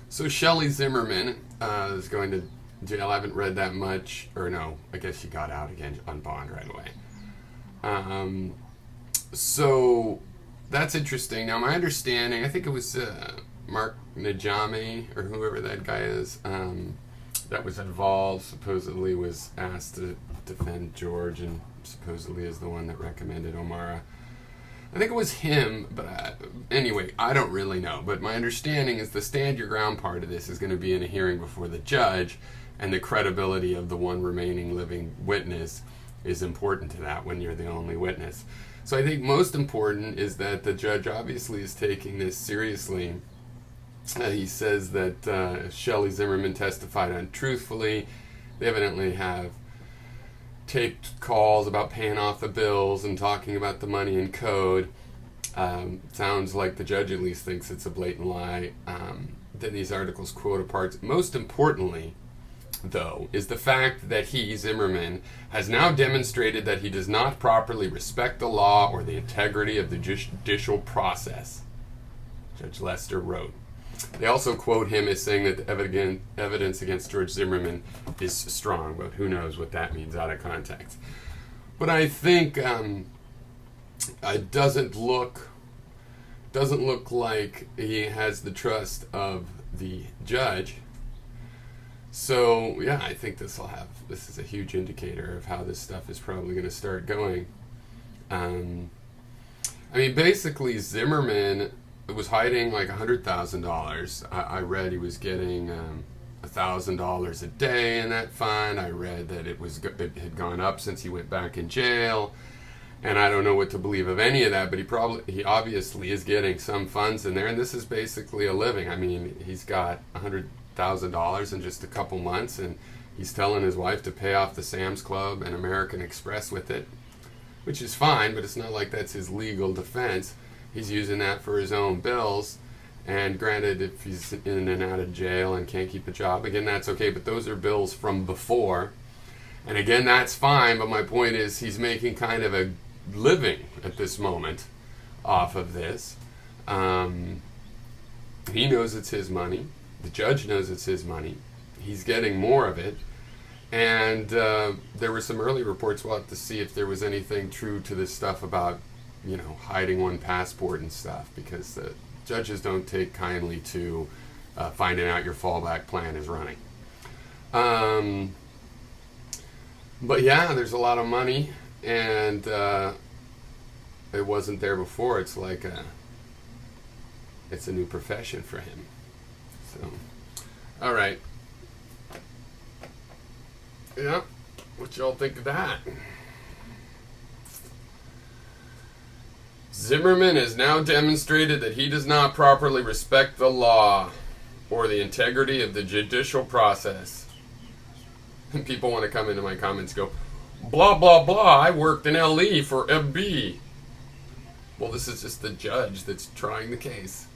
So Shelley Zimmerman is going to jail. I haven't read that much, or no, I guess she got out again on bond right away. So that's interesting. Now, my understanding, I think it was Mark Najami or whoever that guy is that was involved. Supposedly was asked to defend George, and supposedly is the one that recommended O'Mara. I think it was him, but anyway, I don't really know. But my understanding is the stand your ground part of this is going to be in a hearing before the judge, and the credibility of the one remaining living witness is important to that when you're the only witness. So I think most important is that the judge obviously is taking this seriously. He says that Shelley Zimmerman testified untruthfully. They evidently have taped calls about paying off the bills and talking about the money in code. Sounds like the judge at least thinks it's a blatant lie. Then these articles quote apart. Most importantly, though, is the fact that he, Zimmerman, has now demonstrated that he does not properly respect the law or the integrity of the judicial process, Judge Lester wrote. They also quote him as saying that the evidence against George Zimmerman is strong, but who knows what that means out of context. But I think it doesn't look like he has the trust of the judge. So yeah, I think this is a huge indicator of how this stuff is probably going to start going. Basically Zimmerman was hiding like $100,000. I read he was getting $1,000 a day in that fund. I read that it had gone up since he went back in jail, and I don't know what to believe of any of that. But he obviously is getting some funds in there, and this is basically a living. I mean, he's got $100,000 in just a couple months, and he's telling his wife to pay off the Sam's Club and American Express with it, which is fine. But it's not like that's his legal defense. He's using that for his own bills, and granted, if he's in and out of jail and can't keep a job, again, that's okay, but those are bills from before, and again, that's fine, but my point is he's making kind of a living at this moment off of this. He knows it's his money. The judge knows it's his money. He's getting more of it, and there were some early reports. We'll have to see if there was anything true to this stuff about hiding one passport and stuff, because the judges don't take kindly to finding out your fallback plan is running. But yeah, there's a lot of money, and it wasn't there before. It's like it's a new profession for him. So, all right. Yeah, what y'all think of that? Zimmerman has now demonstrated that he does not properly respect the law or the integrity of the judicial process. And people want to come into my comments and go, blah, blah, blah, I worked in LE for FB. Well, this is just the judge that's trying the case.